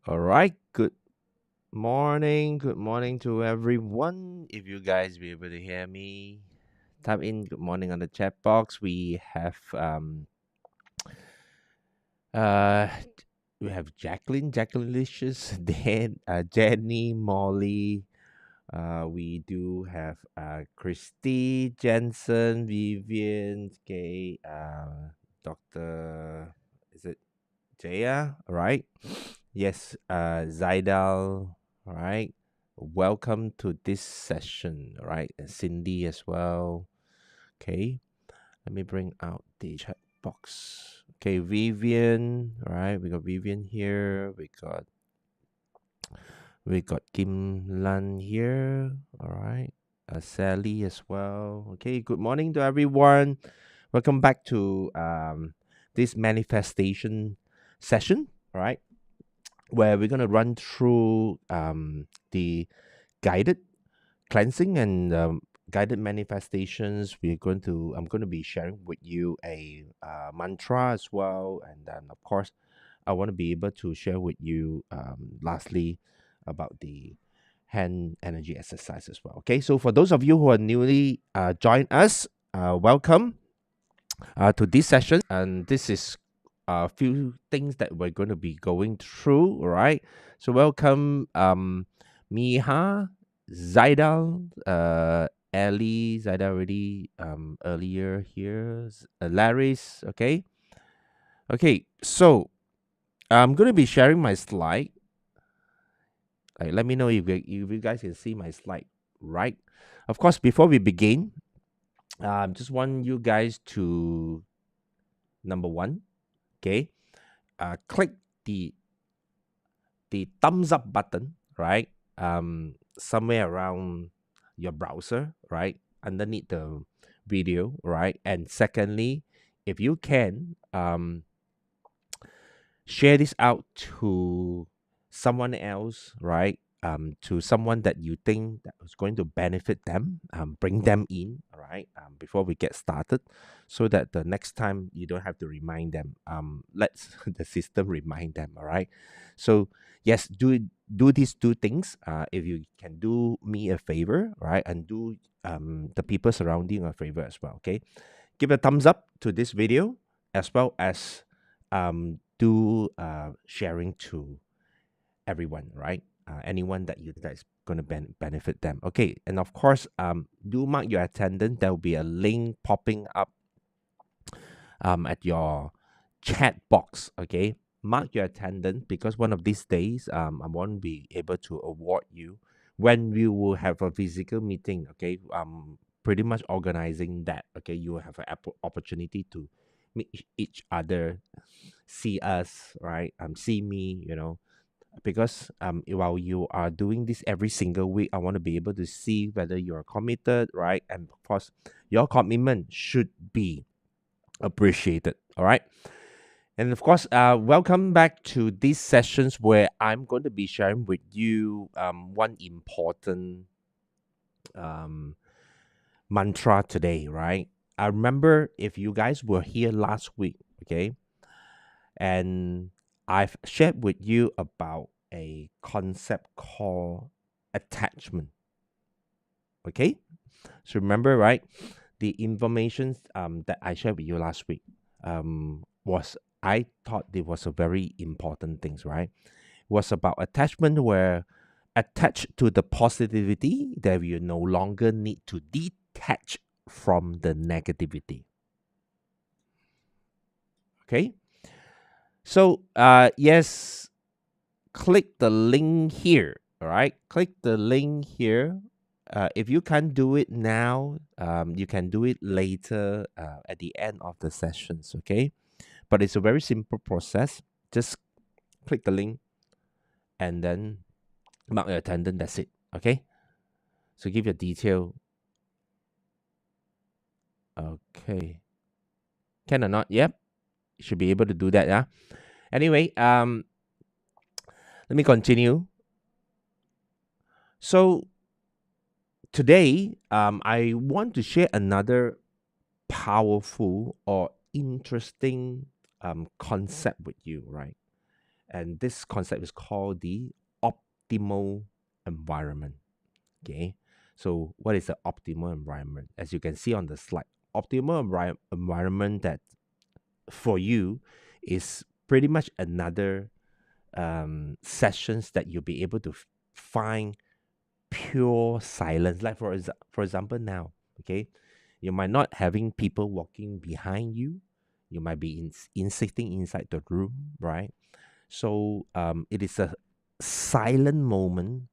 All right. Good morning to everyone. If you guys be able to hear me, type in good morning on the chat box. Uh we have Jacqueline Licious, Dan, Jenny, Molly. We do have Christy, Jensen, Vivian, Kay, Doctor. Is it Jaya? All right. Yes, Zaidal, all right. Welcome to this session, all right. And Cindy as well. Okay, let me bring out the chat box. Okay, Vivian, all right. We got Vivian here. We got Kim Lan here, all right. Sally as well. Okay, good morning to everyone. Welcome back to this manifestation session, all right, where we're going to run through the guided cleansing and guided manifestations. I'm going to be sharing with you a mantra as well, and then of course I want to be able to share with you lastly about the hand energy exercise as well. Okay, so for those of you who are newly joined us, welcome to this session, and this is a few things that we're going to be going through. All right, so welcome, Miha, Zaidal, Ali, Zaidal already earlier here, Laris. Okay, so I'm going to be sharing my slide. Like, let me know if you guys can see my slide, right? Of course, before we begin, just want you guys to number one, okay, click the thumbs up button, right? Somewhere around your browser, right? Underneath the video, right? And secondly, if you can, share this out to someone else, right? To someone that you think that is going to benefit them, bring them in, all right, before we get started, so that the next time you don't have to remind them. Let's the system remind them, all right. So yes, do these two things. If you can do me a favor, right, and do the people surrounding a favor as well. Okay, give a thumbs up to this video as well as do sharing to everyone, right? Anyone that you that is going to benefit them. Okay, and of course, do mark your attendance. There will be a link popping up at your chat box. Okay, mark your attendance because one of these days, I won't be able to award you when we will have a physical meeting. Okay, pretty much organizing that. Okay, you will have an opportunity to meet each other, see us, right? See me, because while you are doing this every single week, I want to be able to see whether you're committed, right? And of course, your commitment should be appreciated. All right. And of course, welcome back to these sessions where I'm going to be sharing with you one important um, mantra today, right? I remember if you guys were here last week, okay, and I've shared with you about a concept called attachment, okay? So remember, right? The information that I shared with you last week was I thought it was a very important things, right? Was about attachment where attached to the positivity that you no longer need to detach from the negativity. Okay? So yes, click the link here. All right, click the link here. If you can't do it now, you can do it later at the end of the sessions. Okay, but it's a very simple process. Just click the link and then mark your attendance. That's it. Okay, so give your detail. Okay, can or not? Yep, you should be able to do that. Yeah. Anyway, let me continue. So today, I want to share another powerful or interesting concept with you, right? And this concept is called the optimal environment. Okay. So what is the optimal environment? As you can see on the slide, optimal environment that for you is pretty much another sessions that you'll be able to find pure silence. Like for example now, okay, you might not having people walking behind you. You might be in sitting inside the room, right? So it is a silent moment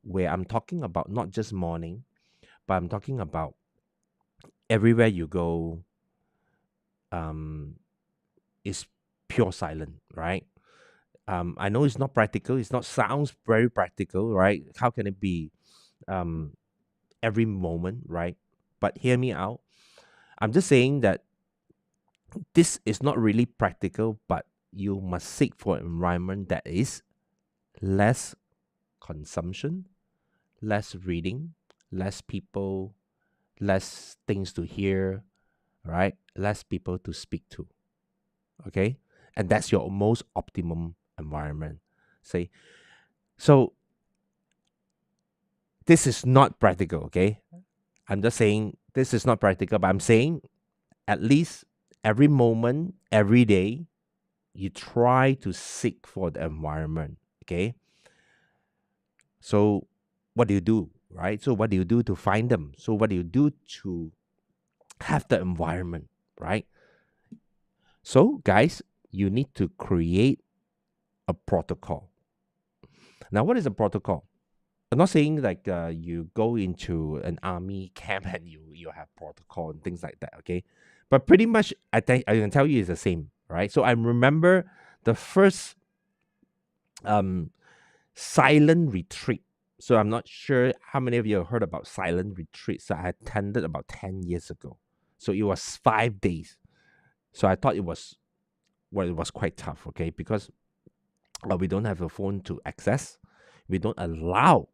where I'm talking about not just morning, but I'm talking about everywhere you go. Is pure silent, right? I know it's not practical. It's not sounds very practical, right? How can it be um, every moment, right? But hear me out. I'm just saying that this is not really practical, but you must seek for an environment that is less consumption, less reading, less people, less things to hear, right? Less people to speak to, okay? And that's your most optimum environment. Say, so this is not practical, okay? I'm just saying this is not practical, but I'm saying at least every moment, every day, you try to seek for the environment, okay? So what do you do, right? So what do you do to find them? So what do you do to have the environment, right? So guys, you need to create a protocol. Now, what is a protocol? I'm not saying like you go into an army camp and you have protocol and things like that, okay? But pretty much, I think I can tell you it's the same, right? So I remember the first um silent retreat. So I'm not sure how many of you have heard about silent retreats that I attended about 10 years ago. So it was 5 days. So I thought it was, well, it was quite tough, okay? Because we don't have a phone to access. We don't allow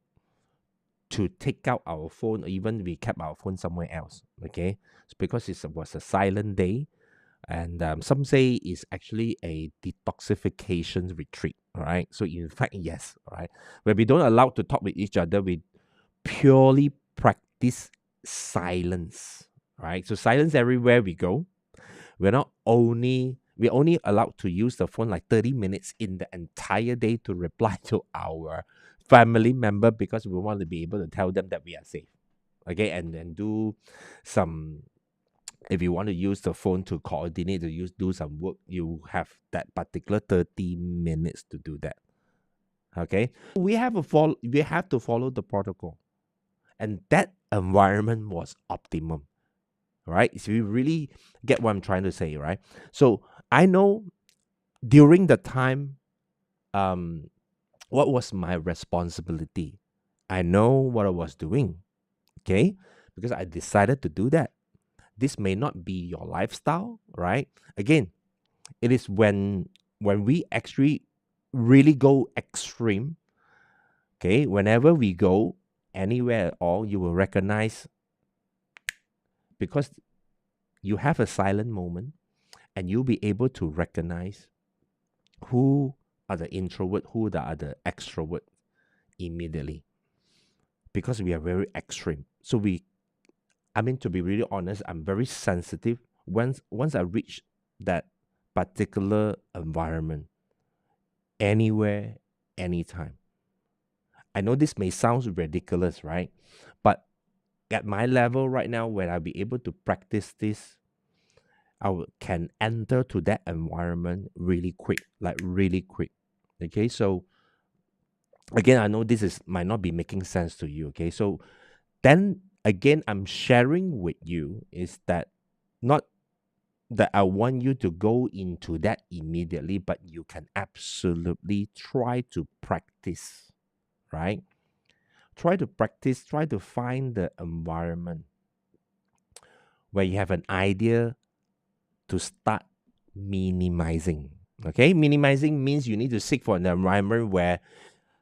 to take out our phone, or even we kept our phone somewhere else, okay? It's because it was a silent day. And some say it's actually a detoxification retreat, all right? So in fact, yes, all right? Where we don't allow to talk with each other, we purely practice silence, right? So silence everywhere we go. We're only allowed to use the phone like 30 minutes in the entire day to reply to our family member, because we want to be able to tell them that we are safe, okay? And then do some, if you want to use the phone to coordinate to do some work, you have that particular 30 minutes to do that, okay? We have to follow the protocol, and that environment was optimum, right? So you really get what I'm trying to say, right? So I know during the time, what was my responsibility? I know what I was doing, okay? Because I decided to do that. This may not be your lifestyle, right? Again, it is when we actually really go extreme, okay? Whenever we go anywhere at all, you will recognize, because you have a silent moment, and you'll be able to recognize who are the introvert, who are the extrovert immediately, because we are very extreme. So I mean, to be really honest, I'm very sensitive. Once I reach that particular environment, anywhere, anytime. I know this may sound ridiculous, right? But at my level right now, when I'll be able to practice this, can enter to that environment really quick, like really quick. Okay, so again, I know this is might not be making sense to you. Okay, so then again, I'm sharing with you is that not that I want you to go into that immediately, but you can absolutely try to practice, right? Try to practice, try to find the environment where you have an idea to start minimizing. Okay, minimizing means you need to seek for an environment where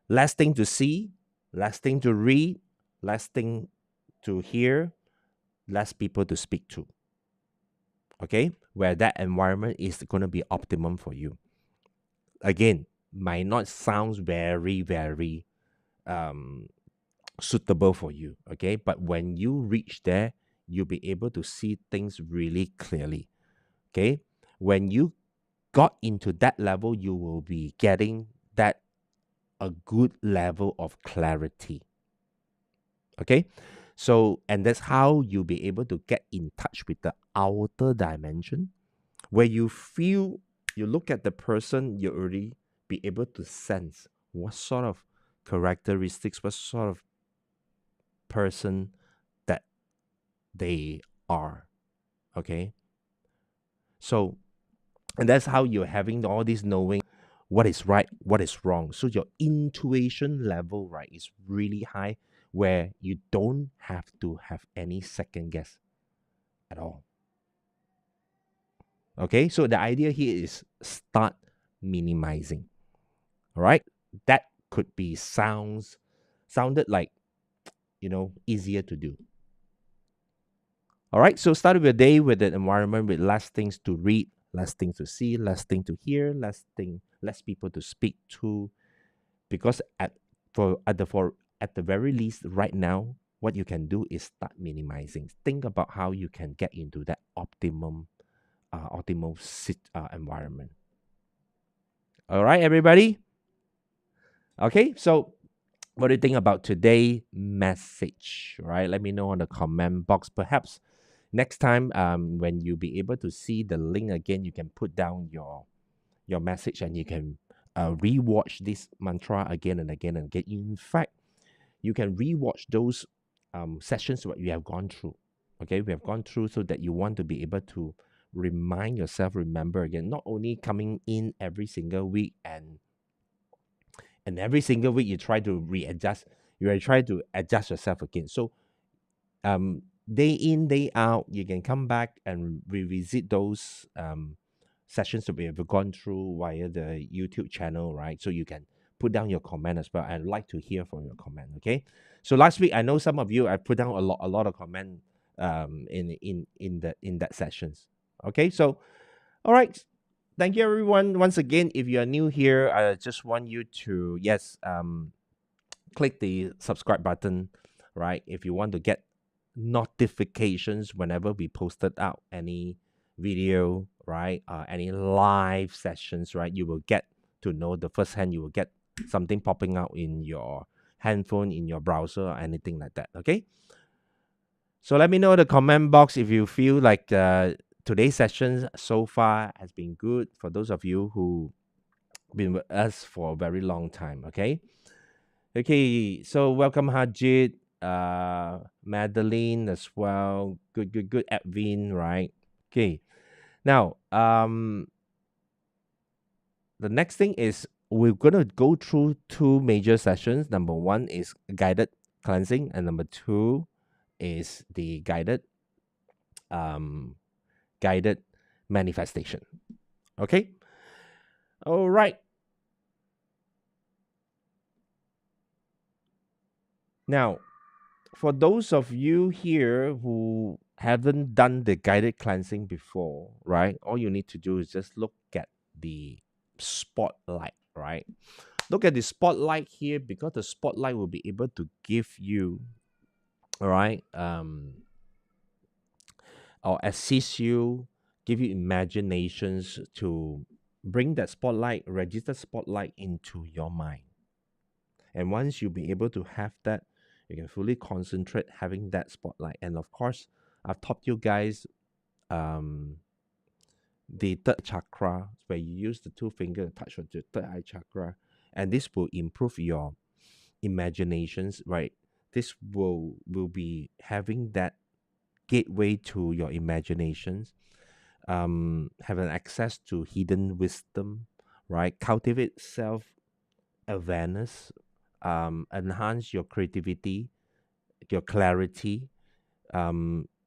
less thing to see, less thing to read, less thing to hear, less people to speak to. Okay, where that environment is going to be optimum for you. Again, might not sound very, very suitable for you. Okay. But when you reach there, you'll be able to see things really clearly. Okay. When you got into that level, you will be getting that a good level of clarity. Okay. So, and that's how you'll be able to get in touch with the outer dimension where you feel, you look at the person, you already be able to sense what sort of characteristics, what sort of person that they are. Okay. So, and that's how you're having all this knowing what is right, what is wrong. So your intuition level, right, is really high where you don't have to have any second guess at all. Okay, so the idea here is start minimizing. All right, that could be sounded like, easier to do. All right, so start your day with an environment with less things to read, less things to see, less things to hear, less people to speak to, because at the very least right now, what you can do is start minimizing. Think about how you can get into that optimal environment. All right, everybody. Okay, so what do you think about today's message? Right, let me know on the comment box. Perhaps next time, when you be able to see the link again, you can put down your message and you can rewatch this mantra again and again and again. In fact, you can rewatch those sessions that you have gone through. Okay, we have gone through so that you want to be able to remind yourself, remember again, not only coming in every single week and every single week you try to readjust, you try to adjust yourself again. So day in, day out, you can come back and revisit those sessions that we have gone through via the YouTube channel, right? So you can put down your comment as well. I'd like to hear from your comment. Okay. So last week, I know some of you, I put down a lot of comment in that sessions. Okay. So all right. Thank you everyone. Once again, if you are new here, I just want you to click the subscribe button, right? If you want to get notifications whenever we posted out any video, right? Any live sessions, right? You will get to know the first hand. You will get something popping out in your handphone, in your browser, or anything like that. Okay. So let me know in the comment box if you feel like today's sessions so far has been good for those of you who been with us for a very long time. Okay. Okay, so welcome Hajit, Madeline as well. Good, Edwin, right? Okay. Now, the next thing is we're gonna go through two major sessions. Number one is guided cleansing, and number two is the um guided manifestation. Okay. All right. Now, for those of you here who haven't done the guided cleansing before, right? All you need to do is just look at the spotlight, right? Look at the spotlight here because the spotlight will be able to give you, all right, or assist you, give you imaginations to bring that spotlight, register spotlight into your mind. And once you'll be able to have that, you can fully concentrate having that spotlight. And of course, I've taught you guys the third chakra, where you use the two fingers to touch the third eye chakra. And this will improve your imaginations, right? This will be having that gateway to your imaginations, have an access to hidden wisdom, right? Cultivate self awareness, enhance your creativity, your clarity,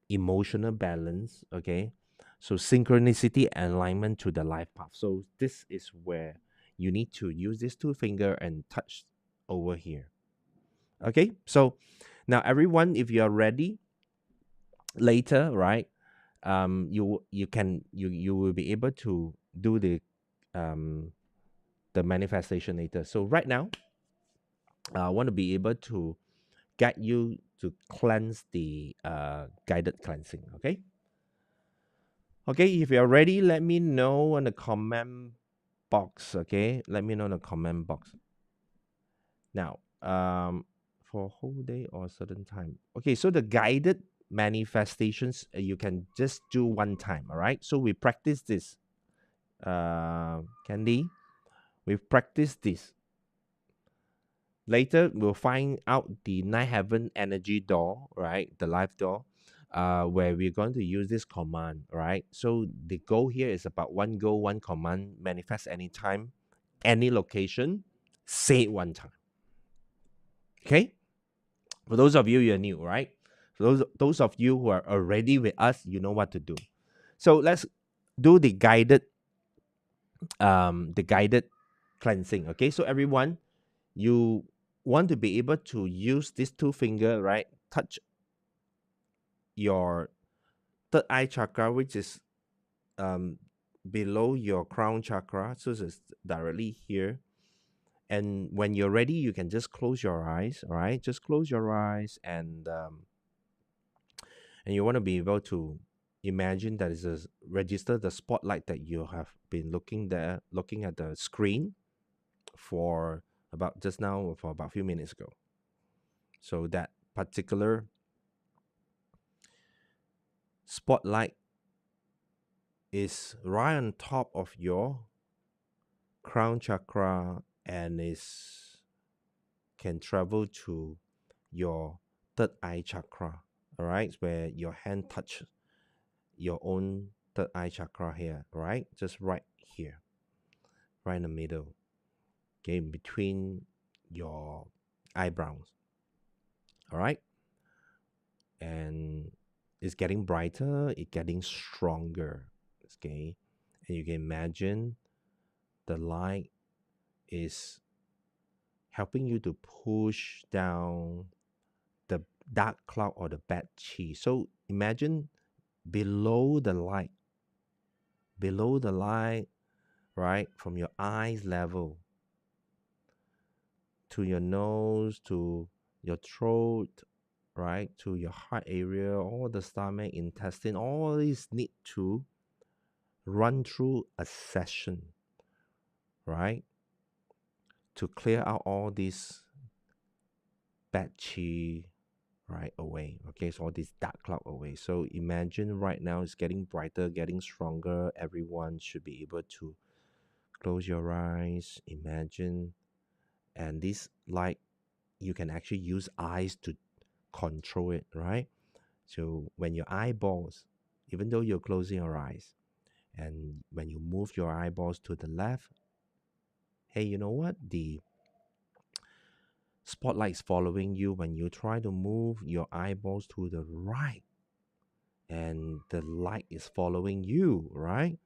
emotional balance. Okay, so synchronicity and alignment to the life path. So this is where you need to use this two finger and touch over here. Okay, so now everyone, if you are ready, later, right? You will be able to do um the manifestation later. So right now, I want to be able to guide you to cleanse the guided cleansing. Okay. Okay. If you're ready, let me know in the comment box. Okay. Let me know in the comment box. Now, for whole day or certain time. Okay. So the guided manifestations, you can just do one time. All right. So we practice this. Candy, we've practiced this. Later, we'll find out the Night Heaven energy door, right? The life door, where we're going to use this command, right? So the goal here is about one goal, one command, manifest anytime, any location, say it one time. Okay? For those of you who are new, right? For those of you who are already with us, you know what to do. So let's do the guided cleansing. Okay, so everyone, you want to be able to use these two finger, right? Touch your third eye chakra, which is um below your crown chakra, so it's directly here. And when you're ready, you can just close your eyes. All right, just close your eyes, and you want to be able to imagine that is a register the spotlight that you have been looking at the screen for about just now, for about a few minutes ago. So that particular spotlight is right on top of your crown chakra and is can travel to your third eye chakra. All right, where your hand touch your own third eye chakra here, right? Just right here, right in the middle, okay, in between your eyebrows. All right, and it's getting brighter, it's getting stronger. Okay, and you can imagine the light is helping you to push down the dark cloud or the bad chi. So imagine below the light, below the light, right, from your eyes level to your nose, to your throat, right, to your heart area, all the stomach, intestine, all these need to run through a session, right, to clear out all these bad chi, right, away. Okay, so all this dark cloud away. So imagine right now it's getting brighter, getting stronger. Everyone should be able to close your eyes, imagine, and this light, you can actually use eyes to control it, right? So when your eyeballs, even though you're closing your eyes, and when you move your eyeballs to the left, hey, you know what? The spotlight is following you. When you try to move your eyeballs to the right, and the light is following you, right?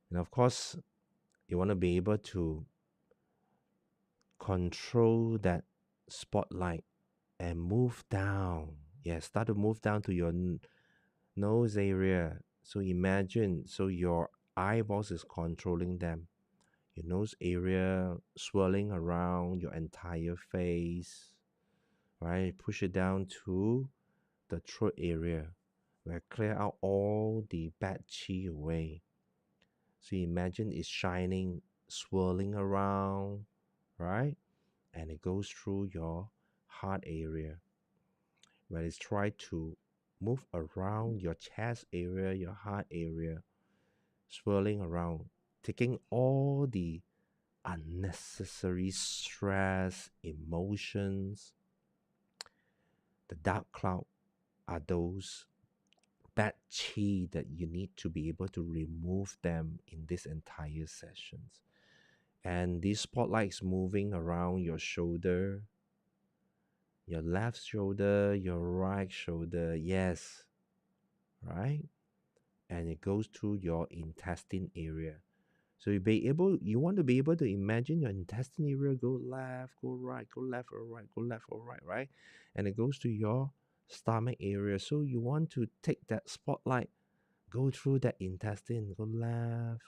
And of course, you want to be able to control that spotlight and move down. Yeah, start to move down to your nose area. So imagine, so your eyeballs is controlling them. Your nose area swirling around your entire face, right? Push it down to the throat area, where clear out all the bad chi away. So imagine it's shining, swirling around, right? And it goes through your heart area, where it's try to move around your chest area, your heart area, swirling around, taking all the unnecessary stress, emotions. The dark cloud are those bad chi that you need to be able to remove them in this entire sessions. And this spotlight is moving around your shoulder, your left shoulder, your right shoulder, yes, right? And it goes through your intestine area. So you want to be able to imagine your intestine area go left, go right, go left or right, go left or right, right? And it goes to your stomach area. So you want to take that spotlight, go through that intestine, go left,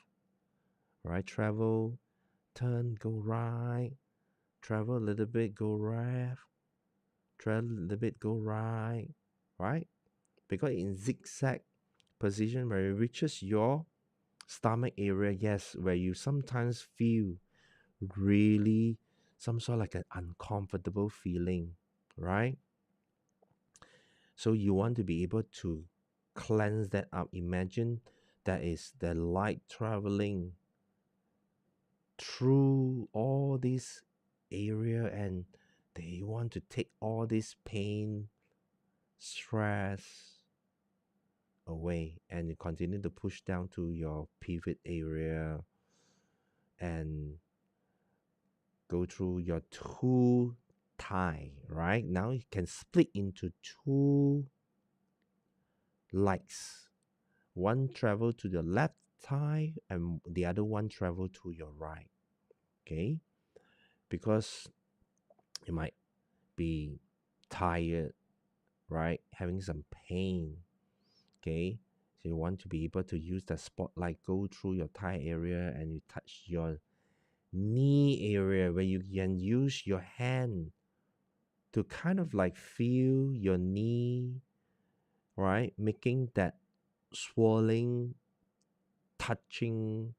right, travel turn, go right, travel a little bit, go left, travel a little bit, go right, right? Because in zigzag position where it reaches your stomach area, yes, where you sometimes feel really some sort of like an uncomfortable feeling, right? So you want to be able to cleanse that up. Imagine that is the light traveling through all this area, and they want to take all this pain, stress away, and you continue to push down to your pivot area and go through your two thigh. Right now you can split into two lights. One travel to the left thigh and the other one travel to your right. Okay, because you might be tired, right? Having some pain. Okay, so you want to be able to use the spotlight, go through your thigh area, and you touch your knee area where you can use your hand to kind of like feel your knee, right? Making that swelling, touching,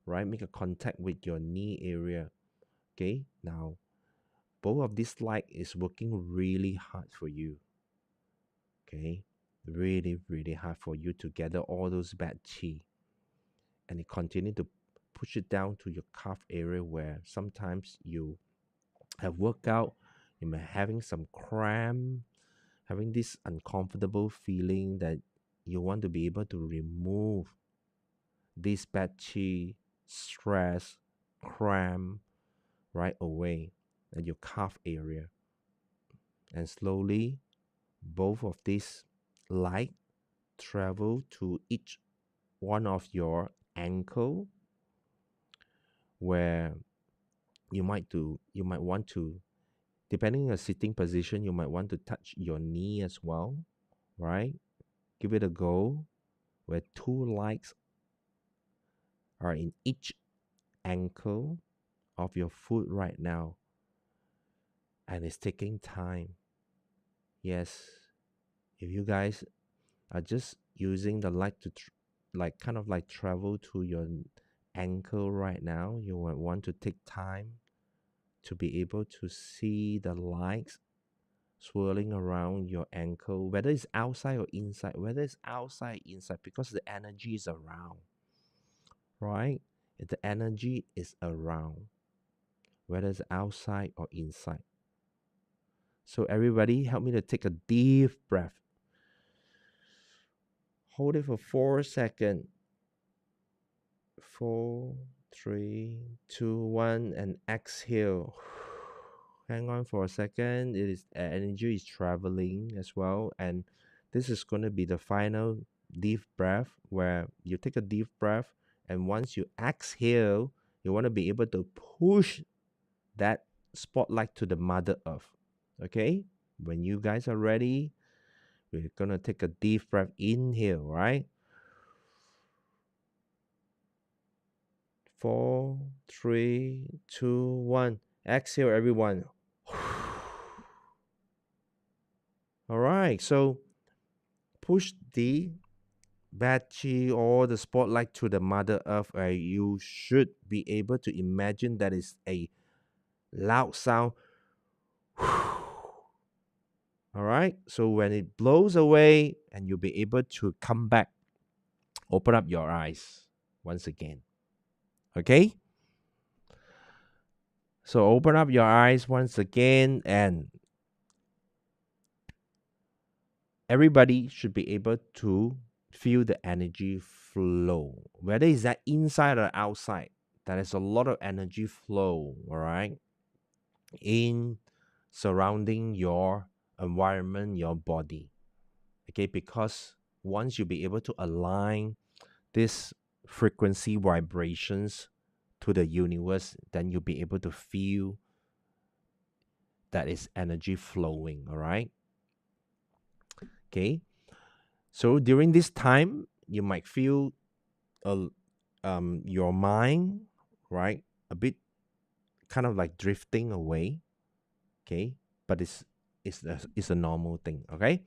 right? Make a contact with your knee area. Okay, now both of this light is working really hard for you. Okay, really, really hard for you to gather all those bad chi, and you continue to push it down to your calf area where sometimes you have workout, you may having some cramp, having this uncomfortable feeling that you want to be able to remove this bad chi, stress, cramp right away at your calf area. And slowly, both of these light travel to each one of your ankle, where you might want to, depending on your sitting position, you might want to touch your knee as well, right? Give it a go, where two lights are in each ankle of your foot right now, and it's taking time. Yes, if you guys are just using the light to like kind of like travel to your ankle right now, you might want to take time to be able to see the lights swirling around your ankle, whether it's outside or inside, whether it's outside, inside, because the energy is around, right? The energy is around, whether it's outside or inside. So everybody help me to take a deep breath. Hold it for 4 seconds. 4, 3, 2, 1, and exhale. Hang on for a second. It is energy is traveling as well, and this is going to be the final deep breath, where you take a deep breath, and once you exhale, you want to be able to push that spotlight to the Mother Earth. Okay, when you guys are ready, we're gonna take a deep breath. Inhale, right? 4, 3, 2, 1. Exhale, everyone. All right, so push the bad chi or the spotlight to the Mother Earth. You should be able to imagine that is a loud sound. All right, so when it blows away, and you'll be able to come back, open up your eyes once again. Okay, so open up your eyes once again, and everybody should be able to feel the energy flow, whether it's that inside or outside. There is a lot of energy flow, all right, in surrounding your environment, your body. Okay, because once you be able to align this frequency vibrations to the universe, then you'll be able to feel that is energy flowing, all right? Okay, so during this time, you might feel your mind, right, a bit kind of like drifting away. Okay, but it's a normal thing. Okay,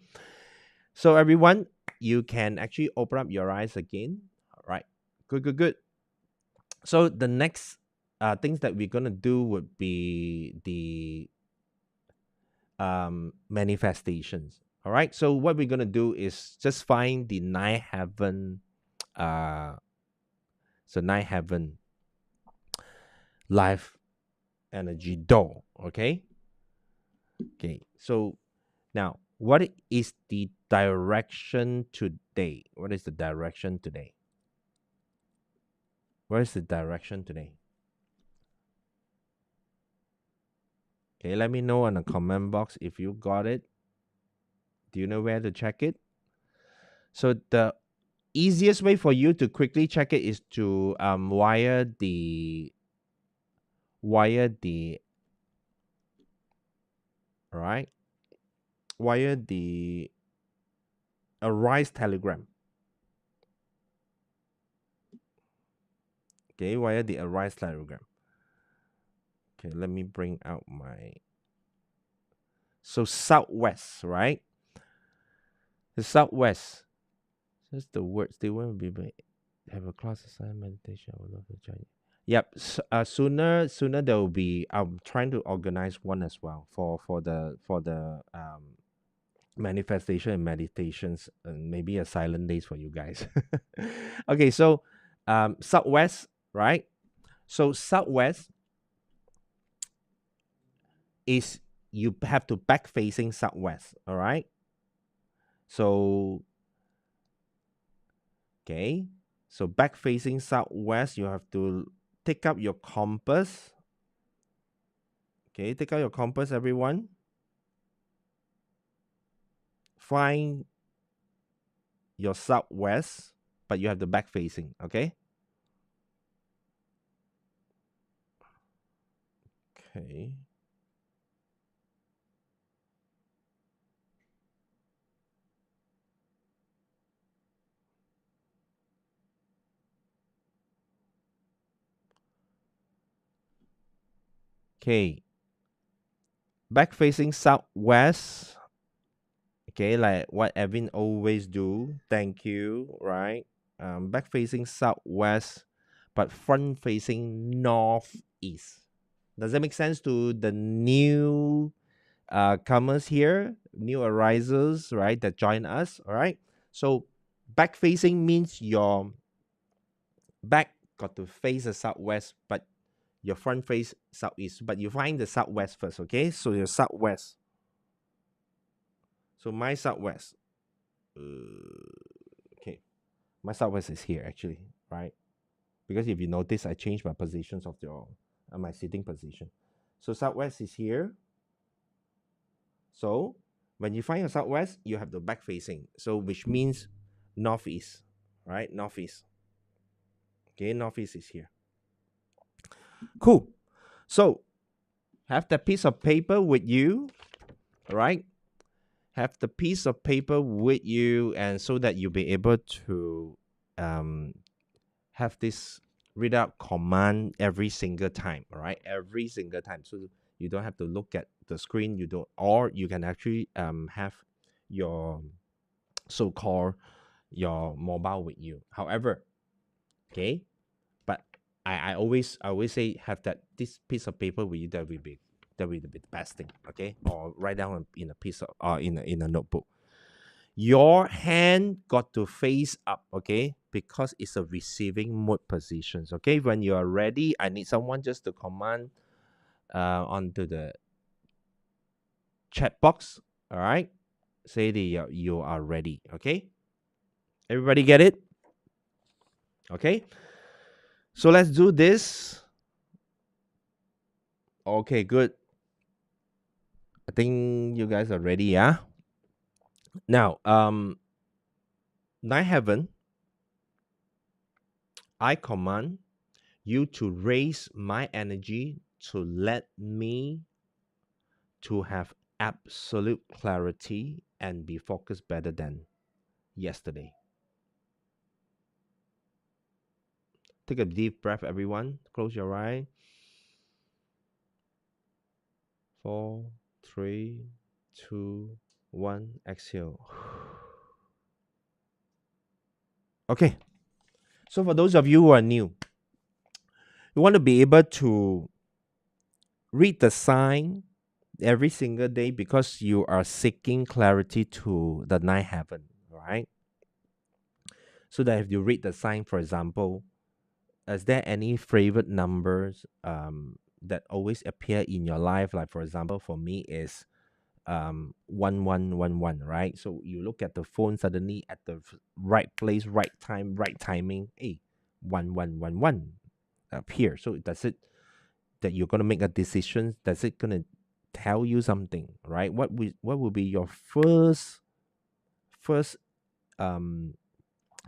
so everyone, you can actually open up your eyes again. All right, good. So the next things that we're gonna do would be the manifestations. All right, so what we're gonna do is just find the nine heaven, uh so nine heaven life energy door. Okay, so now what is the direction today? What is the direction today? What is the direction today? Okay, let me know in the comment box if you got it. Do you know where to check it? So the easiest way for you to quickly check it is to wire the all right, wire the ARISE Telegram. Okay, wire the ARISE Telegram. Okay, let me bring out my southwest, right? The southwest. That's the words they will be have a class assignment meditation. I would love to join you. Yep. Sooner there will be. I'm trying to organize one as well for the manifestation and meditations, and maybe a silent days for you guys. Okay, so southwest, right? So southwest is you have to back facing southwest. All right. So okay, so back facing southwest, you have to take up your compass. Okay, take out your compass, everyone. Find your southwest, but you have the back facing. Okay. Okay. Okay. Back facing southwest. Okay, like what Evan always do. Thank you. Right. Back facing southwest, but front facing northeast. Does that make sense to the new comers here, new arisers, right? That join us. All right. So back facing means your back got to face the southwest, but your front face southeast. But you find the southwest first. Okay. So your southwest. So my southwest. Okay, my southwest is here actually, right? Because if you notice, I changed my positions of your my sitting position. So southwest is here. So when you find your southwest, you have the back facing. So which means northeast, right? Northeast. Okay, northeast is here. Cool. So have the piece of paper with you, right? Have the piece of paper with you, and so that you'll be able to um, have this read out command every single time. All right, every single time, so you don't have to look at the screen. You don't, or you can actually have your so-called your mobile with you. However, okay, but I always say have that this piece of paper with you. That will be the best thing. Okay, or write down in a piece of in a notebook. Your hand got to face up, okay? Because it's a receiving mode positions, okay? When you are ready, I need someone just to command onto the chat box, all right? Say you are ready, okay? Everybody get it? Okay? So let's do this. Okay, good. I think you guys are ready, yeah? Now, Nine Heaven, I command you to raise my energy to let me to have absolute clarity and be focused better than yesterday. Take a deep breath, everyone. Close your eye. 4, 3, 2, 1. Exhale. Okay. So for those of you who are new, you want to be able to read the sign every single day because you are seeking clarity to the ninth heaven, right? So that if you read the sign, for example, is there any favorite numbers that always appear in your life? Like for example, for me is 1111, right? So you look at the phone, suddenly at the right place, right time, right timing, hey, 1111 appear. So does it that you're going to make a decision? Does it going to tell you something, right? What will be your first um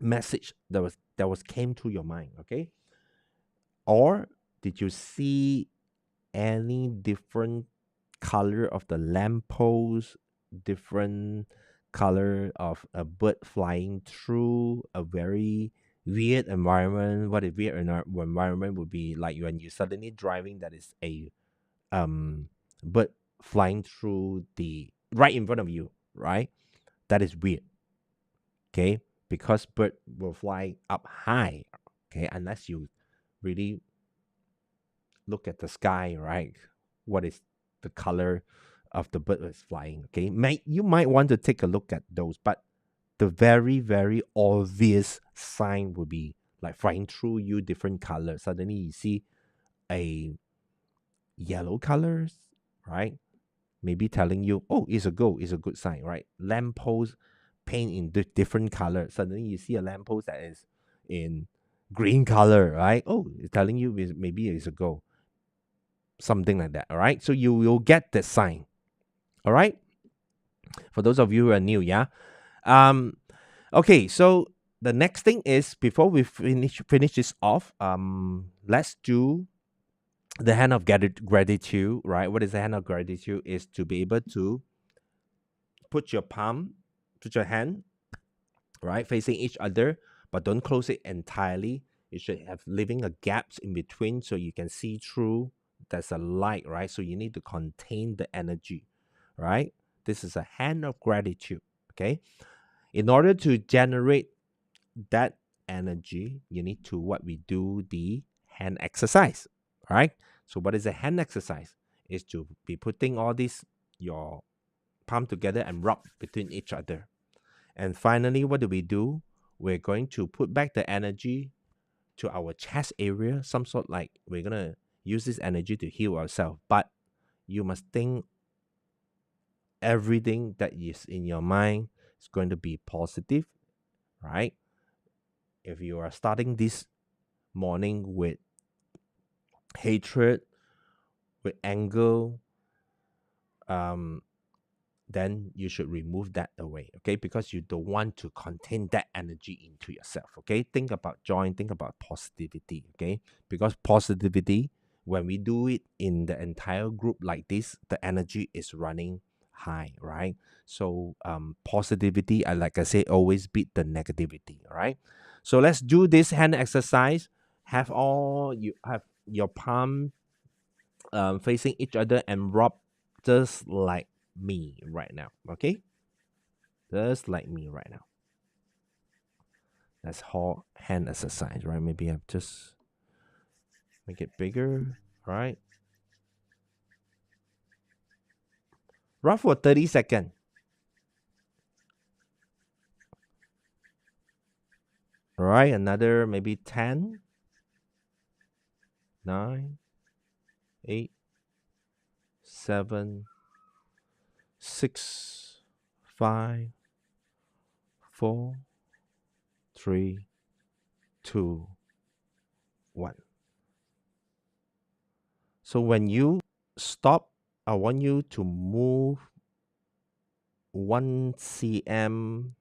message that was came to your mind? Okay, or did you see any different color of the lamppost, different color of a bird flying through a very weird environment? What a weird environment would be like when you suddenly driving that is a bird flying through the right in front of you, right? That is weird. Okay, because bird will fly up high. Okay, unless you really look at the sky, right? What is the color of the bird that's flying? Okay, you might want to take a look at those, but the very very obvious sign would be like flying through you different colors. Suddenly you see a yellow colors, right? Maybe telling you, oh, it's a go, it's a good sign, right? Lamppost paint in different color. Suddenly you see a lamppost that is in green color, right? Oh, it's telling you maybe it's a go, something like that. All right, so you will get the sign. All right, for those of you who are new, yeah. Um, okay, so the next thing is before we finish this off, let's do the hand of gratitude, right? What is the hand of gratitude? Is to be able to put your palm, put your hand, right, facing each other, but don't close it entirely. You should have leaving a gaps in between so you can see through. There's a light, right? So you need to contain the energy, right? This is a hand of gratitude. Okay. In order to generate that energy, you need to what we do the hand exercise, right? So what is a hand exercise? Is to be putting all this your palm together and rub between each other. And finally, what do we do? We're going to put back the energy to our chest area, some sort like we're gonna use this energy to heal ourselves. But you must think everything that is in your mind is going to be positive, right? If you are starting this morning with hatred, with anger, um, then you should remove that away, okay? Because you don't want to contain that energy into yourself, okay? Think about joy, think about positivity, okay? Because positivity, when we do it in the entire group like this, the energy is running high, right? So positivity, like I say, always beat the negativity, all right? So let's do this hand exercise. You have your palm facing each other and rub just like me right now. Okay, just like me right now. That's whole hand exercise, right? Maybe I just make it bigger, right? Rub for 30 seconds. All right, another maybe 10, 9, 8, 7, 6, 5, 4, 3, 2, 1. So when you stop, I want you to move 1 cm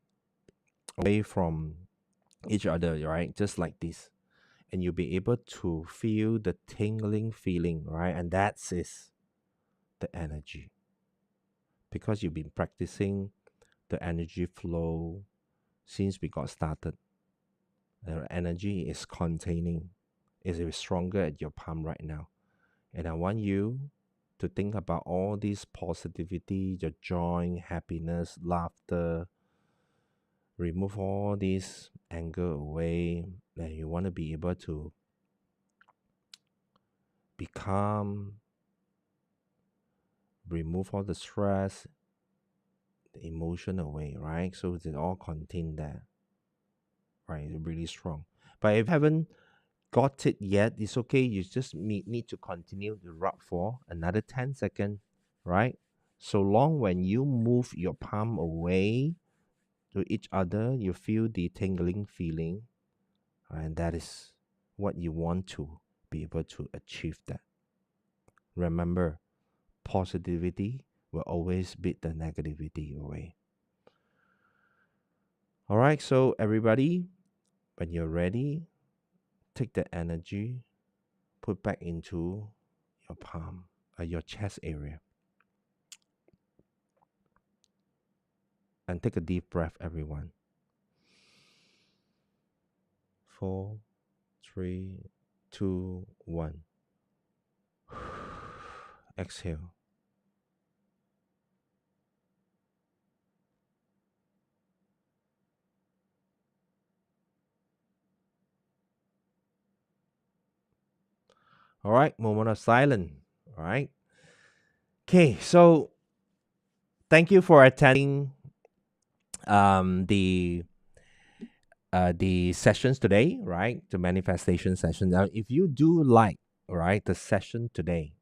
away from each other, right? Just like this. And you'll be able to feel the tingling feeling, right? And that is the energy. Because you've been practicing the energy flow since we got started. The energy is containing, is stronger at your palm right now. And I want you to think about all this positivity, your joy, happiness, laughter. Remove all this anger away, and you want to be able to be calm, remove all the stress, the emotion away, right? So it's all contained there, right? It's really strong. But if you haven't got it yet, it's okay. You just need to continue to rub for another 10 seconds, right? So long when you move your palm away to each other, you feel the tingling feeling, and that is what you want to be able to achieve that. Remember, positivity will always beat the negativity away. All right, so everybody, when you're ready, take the energy, put back into your palm, your chest area, and take a deep breath, everyone. 4, 3, 2, 1. Exhale. All right, moment of silence. All right. Okay, so thank you for attending the sessions today, right? The manifestation session. Now, if you do like, right, the session today,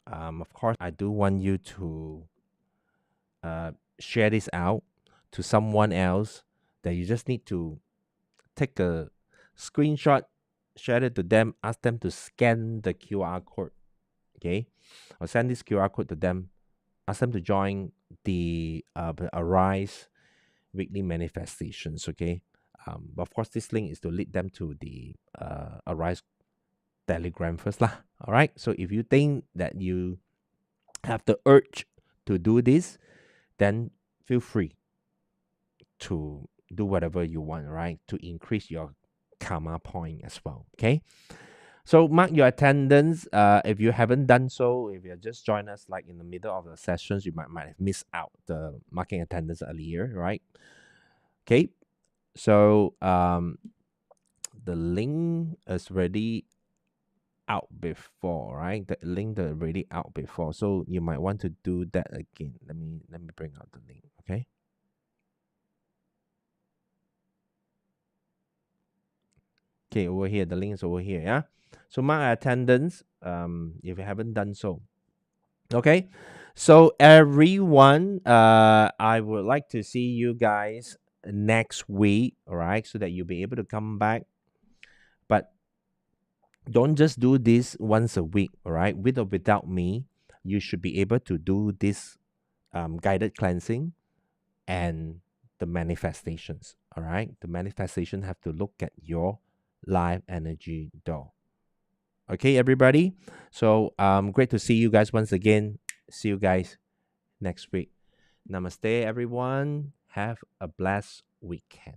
of course, I do want you to share this out to someone else that you just need to take a screenshot, share it to them, ask them to scan the QR code, okay? Or send this QR code to them, ask them to join the ARISE weekly manifestations, okay? But of course, this link is to lead them to the ARISE Telegram first lah. All right. So if you think that you have the urge to do this, then feel free to do whatever you want, right? To increase your karma point as well. Okay. So mark your attendance. If you haven't done so, if you just joined us like in the middle of the sessions, you might have missed out the marking attendance earlier, right? Okay. So the link is already out before, right? The link that already out before. So you might want to do that again. Let me bring out the link, okay? Okay, over here. The link is over here, yeah? So mark attendance if you haven't done so. Okay. So everyone, I would like to see you guys next week, all right? So that you'll be able to come back. But don't just do this once a week, all right? With or without me, you should be able to do this guided cleansing and the manifestations, all right? The manifestation have to look at your life energy door. Okay, everybody? So great to see you guys once again. See you guys next week. Namaste, everyone. Have a blessed weekend.